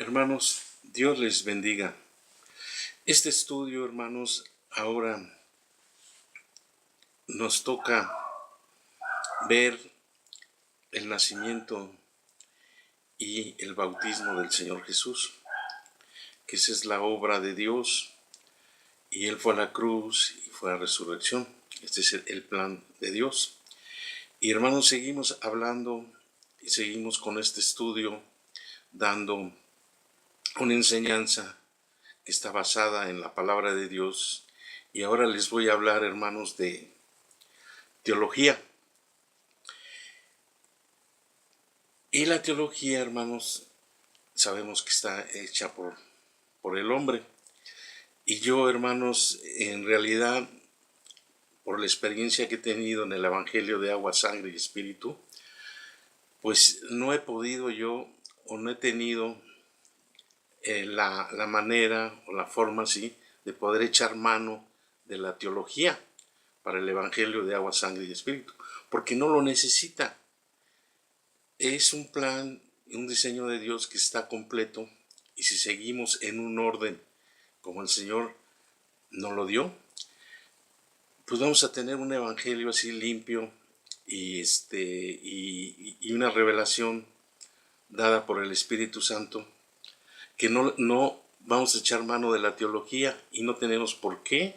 Hermanos, Dios les bendiga. Este estudio, hermanos, ahora nos toca ver el nacimiento y el bautismo del Señor Jesús, que esa es la obra de Dios, y Él fue a la cruz y fue a la resurrección. Este es el plan de Dios. Y hermanos, seguimos hablando y seguimos con este estudio, dando una enseñanza que está basada en la palabra de Dios. Y ahora les voy a hablar, hermanos, de teología. Y la teología, hermanos, sabemos que está hecha por el hombre. Y yo, hermanos, en realidad, por la experiencia que he tenido en el Evangelio de agua, sangre y espíritu, pues no he podido yo, o no he tenido la manera o la forma así de poder echar mano de la teología para el Evangelio de agua, sangre y espíritu, porque no lo necesita. Es un plan, un diseño de Dios que está completo, y si seguimos en un orden como el Señor nos lo dio, pues vamos a tener un evangelio así limpio y una revelación dada por el Espíritu Santo, que no vamos a echar mano de la teología, y no tenemos por qué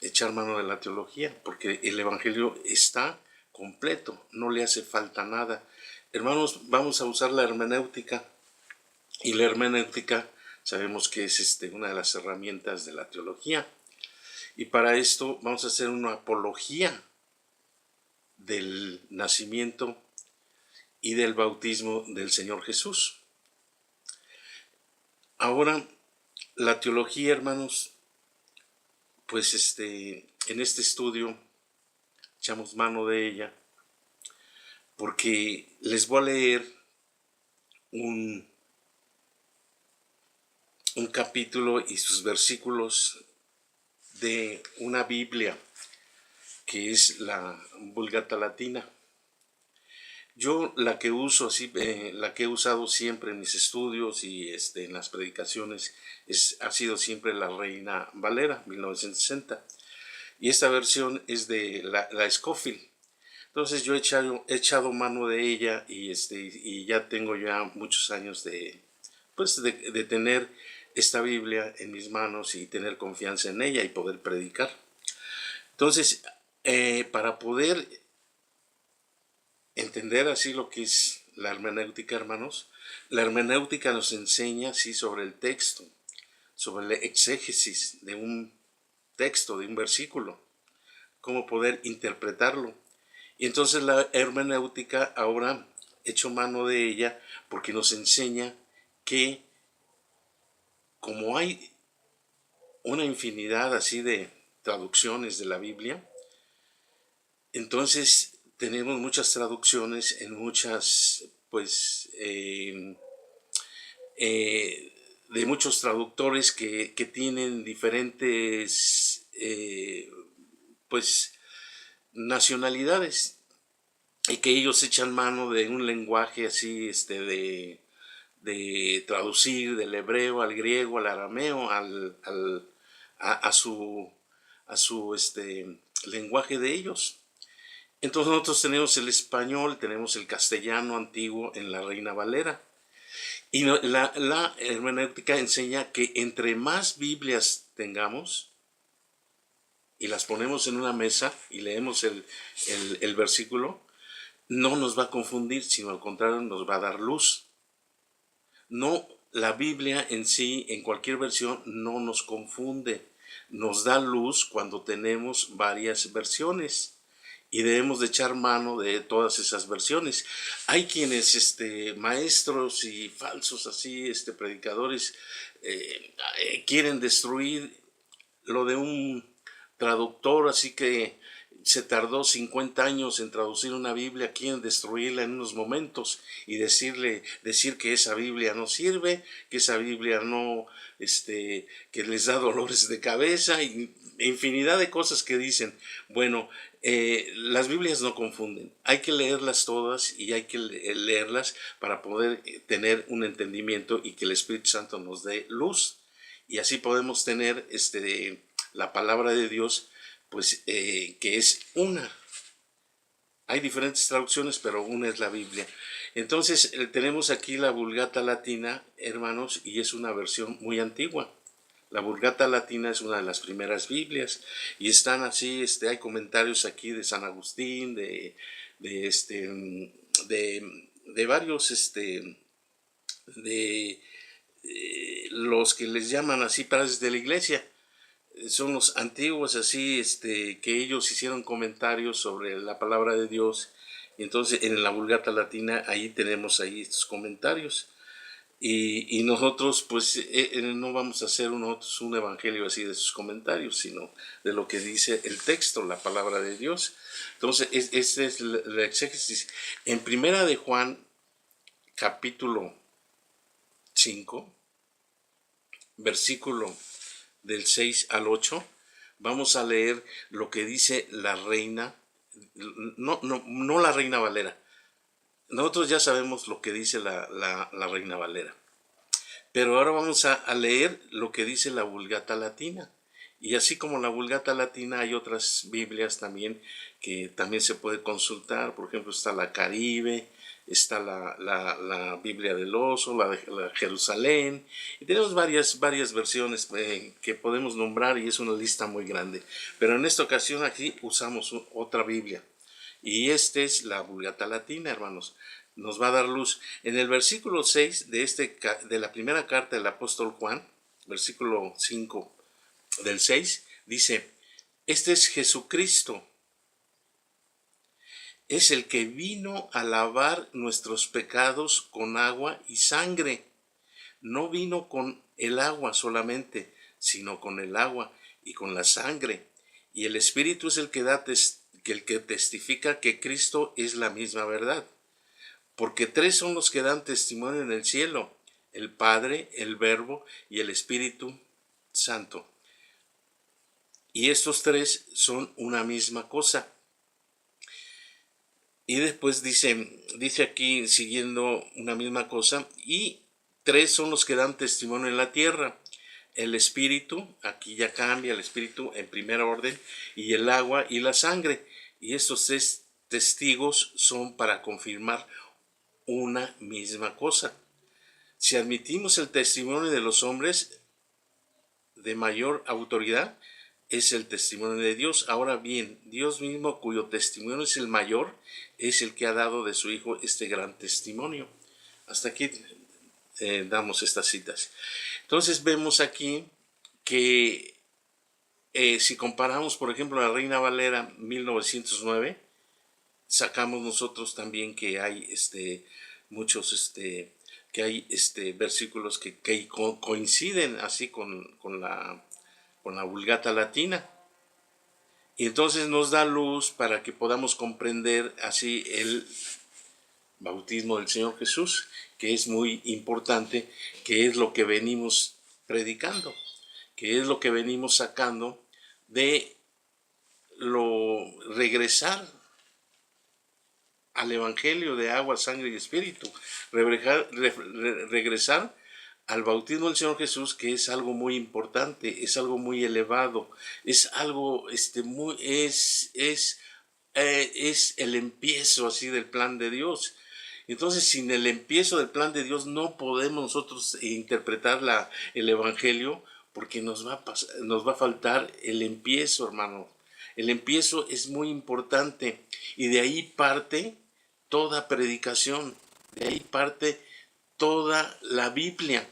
echar mano de la teología, porque el evangelio está completo, no le hace falta nada. Hermanos, vamos a usar la hermenéutica, y la hermenéutica sabemos que es una de las herramientas de la teología, y para esto vamos a hacer una apología del nacimiento y del bautismo del Señor Jesús. Ahora, la teología, hermanos, pues en este estudio echamos mano de ella, porque les voy a leer un capítulo y sus versículos de una Biblia que es la Vulgata Latina. Yo la que uso así, la que he usado siempre en mis estudios y en las predicaciones, ha sido siempre la Reina Valera 1960, y esta versión es de la Scofield. Entonces yo he echado mano de ella, y ya tengo ya muchos años de tener esta Biblia en mis manos y tener confianza en ella y poder predicar. Entonces, para poder entender así lo que es la hermenéutica, hermanos, la hermenéutica nos enseña así sobre el texto, sobre la exégesis de un texto, de un versículo, cómo poder interpretarlo. Y entonces la hermenéutica ahora hecho mano de ella, porque nos enseña que como hay una infinidad así de traducciones de la Biblia, entonces tenemos muchas traducciones en muchas, de muchos traductores que tienen diferentes, nacionalidades, y que ellos echan mano de un lenguaje así, de traducir del hebreo al griego, al arameo, a su lenguaje de ellos. Entonces nosotros tenemos el español, tenemos el castellano antiguo en la Reina Valera. Y la hermenéutica enseña que entre más Biblias tengamos y las ponemos en una mesa y leemos el versículo, no nos va a confundir, sino al contrario nos va a dar luz. No, la Biblia en sí, en cualquier versión, no nos confunde, nos da luz cuando tenemos varias versiones, y debemos de echar mano de todas esas versiones. Hay quienes, maestros y falsos así, predicadores, quieren destruir lo de un traductor, así que se tardó 50 años en traducir una Biblia, quieren destruirla en unos momentos y decir que esa Biblia no sirve, que esa Biblia no, que les da dolores de cabeza, y infinidad de cosas que dicen. Bueno, las Biblias no confunden, hay que leerlas todas y hay que leerlas para poder tener un entendimiento y que el Espíritu Santo nos dé luz, y así podemos tener la palabra de Dios, pues que es una. Hay diferentes traducciones, pero una es la Biblia. Entonces tenemos aquí la Vulgata Latina, hermanos, y es una versión muy antigua. La Vulgata Latina es una de las primeras Biblias, y están así, hay comentarios aquí de San Agustín, de varios, de los que les llaman así padres de la iglesia. Son los antiguos así, que ellos hicieron comentarios sobre la palabra de Dios. Y entonces en la Vulgata Latina ahí tenemos ahí estos comentarios. Y nosotros pues no vamos a hacer nosotros un evangelio así de sus comentarios, sino de lo que dice el texto, la palabra de Dios. Entonces este es la exégesis. En Primera de Juan, capítulo 5, versículo del 6 al 8, vamos a leer lo que dice la reina, no la Reina Valera. Nosotros ya sabemos lo que dice la Reina Valera, pero ahora vamos a leer lo que dice la Vulgata Latina. Y así como la Vulgata Latina, hay otras Biblias también que también se puede consultar. Por ejemplo, está la Caribe, está la Biblia del Oso, la Jerusalén, y tenemos varias versiones que podemos nombrar, y es una lista muy grande. Pero en esta ocasión aquí usamos otra Biblia, y esta es la Vulgata Latina, hermanos. Nos va a dar luz. En el versículo 6 de la primera carta del apóstol Juan, versículo 5 del 6, dice: este es Jesucristo, es el que vino a lavar nuestros pecados con agua y sangre. No vino con el agua solamente, sino con el agua y con la sangre. Y el Espíritu es el que testifica que Cristo es la misma verdad. Porque tres son los que dan testimonio en el cielo: el Padre, el Verbo y el Espíritu Santo. Y estos tres son una misma cosa. Y después dice aquí, siguiendo una misma cosa: y tres son los que dan testimonio en la tierra: el Espíritu, aquí ya cambia el Espíritu en primera orden, y el agua y la sangre. Y estos tres testigos son para confirmar una misma cosa. Si admitimos el testimonio de los hombres, de mayor autoridad es el testimonio de Dios. Ahora bien, Dios mismo, cuyo testimonio es el mayor, es el que ha dado de su Hijo este gran testimonio. Hasta aquí damos estas citas. Entonces vemos aquí que si comparamos, por ejemplo, la Reina Valera 1909, sacamos nosotros también que hay muchos que hay versículos que coinciden así con la Vulgata Latina. Y entonces nos da luz para que podamos comprender así el bautismo del Señor Jesús, que es muy importante, que es lo que venimos predicando, que es lo que venimos sacando de regresar al Evangelio de agua, sangre y espíritu, regresar al bautismo del Señor Jesús, que es algo muy importante, es algo muy elevado, es algo es el empiezo así del plan de Dios. Entonces, sin el empiezo del plan de Dios no podemos nosotros interpretar el Evangelio, porque nos va a faltar el empiezo, hermano. El empiezo es muy importante, y de ahí parte toda predicación, de ahí parte toda la Biblia,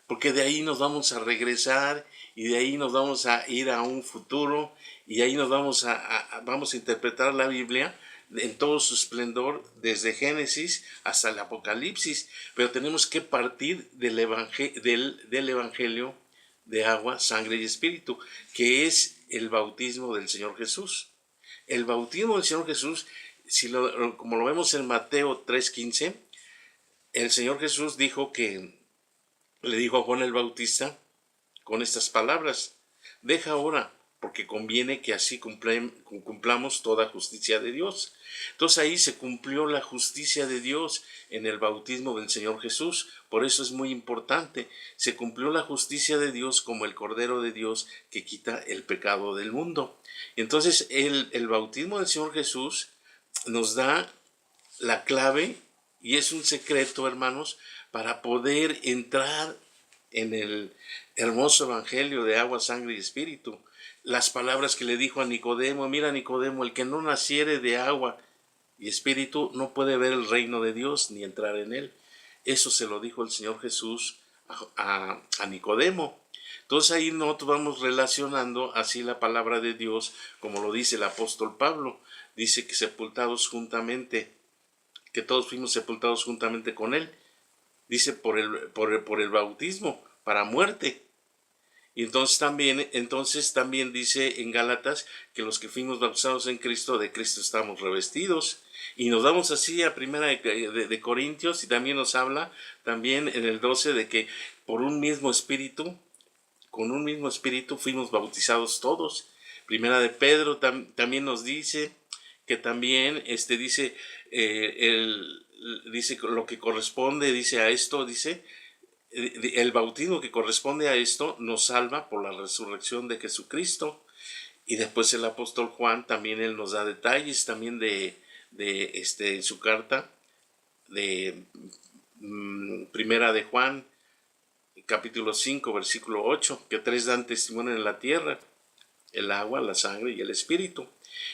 porque de ahí nos vamos a regresar, y de ahí nos vamos a ir a un futuro, y ahí nos vamos a interpretar la Biblia en todo su esplendor, desde Génesis hasta el Apocalipsis. Pero tenemos que partir del Evangelio de agua, sangre y espíritu, que es el bautismo del Señor Jesús. El bautismo del Señor Jesús, como lo vemos en Mateo 3:15, el Señor Jesús le dijo a Juan el Bautista con estas palabras: deja ahora, porque conviene que así cumplamos toda justicia de Dios. Entonces ahí se cumplió la justicia de Dios en el bautismo del Señor Jesús. Por eso es muy importante. Se cumplió la justicia de Dios como el Cordero de Dios que quita el pecado del mundo. Entonces el bautismo del Señor Jesús nos da la clave, y es un secreto, hermanos, para poder entrar en el hermoso evangelio de agua, sangre y espíritu. Las palabras que le dijo a Nicodemo: mira, Nicodemo, el que no naciere de agua y espíritu no puede ver el reino de Dios ni entrar en él. Eso se lo dijo el Señor Jesús a Nicodemo. Entonces ahí nosotros vamos relacionando así la palabra de Dios, como lo dice el apóstol Pablo. Dice que sepultados juntamente, que todos fuimos sepultados juntamente con él. Dice por el bautismo, para muerte. Y entonces también dice en Gálatas que los que fuimos bautizados en Cristo, de Cristo estamos revestidos. Y nos damos así a primera de Corintios, y también nos habla también en el 12 de que por un mismo espíritu, con un mismo espíritu fuimos bautizados todos. Primera de Pedro también nos dice que también dice dice lo que corresponde, dice a esto, dice el bautismo que corresponde a esto nos salva por la resurrección de Jesucristo. Y después el apóstol Juan también él nos da detalles también de en su carta de primera de Juan, capítulo 5, versículo 8, que tres dan testimonio en la tierra: el agua, la sangre y el espíritu.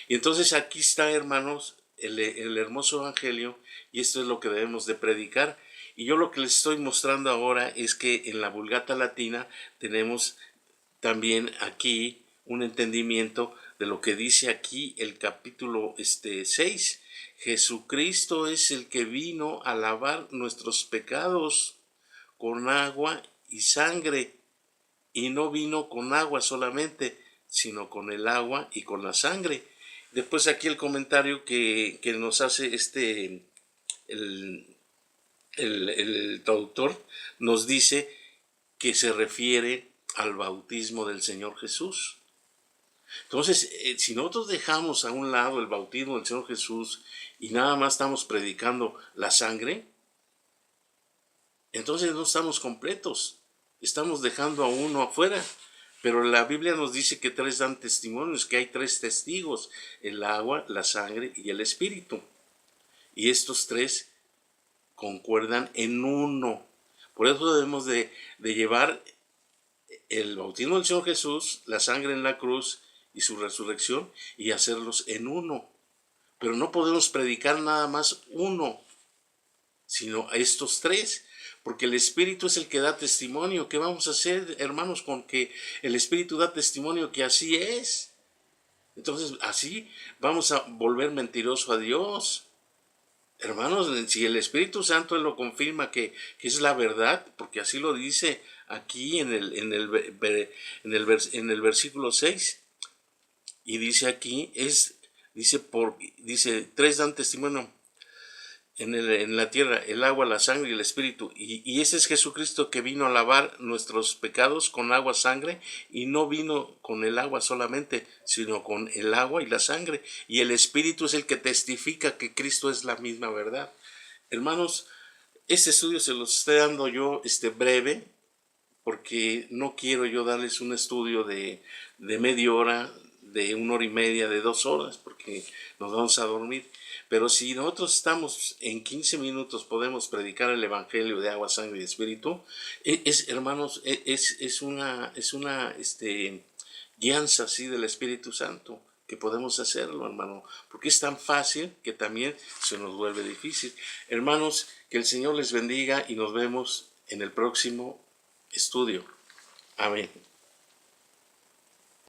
Y entonces aquí está, hermanos, el hermoso evangelio, y esto es lo que debemos de predicar. Y yo lo que les estoy mostrando ahora es que en la Vulgata Latina tenemos también aquí un entendimiento de lo que dice aquí el capítulo 6. Jesucristo es el que vino a lavar nuestros pecados con agua y sangre, y no vino con agua solamente, sino con el agua y con la sangre. Después aquí el comentario que nos hace el traductor nos dice que se refiere al bautismo del Señor Jesús. Entonces, si nosotros dejamos a un lado el bautismo del Señor Jesús y nada más estamos predicando la sangre, entonces no estamos completos, estamos dejando a uno afuera. Pero la Biblia nos dice que tres dan testimonios, que hay tres testigos: el agua, la sangre y el espíritu. Y estos tres concuerdan en uno. Por eso debemos de llevar el bautismo del Señor Jesús, la sangre en la cruz y su resurrección, y hacerlos en uno. Pero no podemos predicar nada más uno, sino a estos tres, porque el Espíritu es el que da testimonio. ¿Qué vamos a hacer, hermanos, con que el Espíritu da testimonio que así es? Entonces, así vamos a volver mentiroso a Dios. Hermanos, si el Espíritu Santo lo confirma que es la verdad, porque así lo dice aquí en el versículo 6, y dice aquí, dice, tres dan testimonio en la tierra: el agua, la sangre y el espíritu. Y ese es Jesucristo, que vino a lavar nuestros pecados con agua, sangre, y no vino con el agua solamente, sino con el agua y la sangre. Y el espíritu es el que testifica que Cristo es la misma verdad. Hermanos, este estudio se los estoy dando yo breve, porque no quiero yo darles un estudio de media hora, de 1 hora y media, de 2 horas, porque nos vamos a dormir. Pero si nosotros estamos en 15 minutos, podemos predicar el evangelio de agua, sangre y espíritu. Hermanos, es una guianza así del Espíritu Santo, que podemos hacerlo, hermano, porque es tan fácil que también se nos vuelve difícil. Hermanos, que el Señor les bendiga y nos vemos en el próximo estudio. Amén.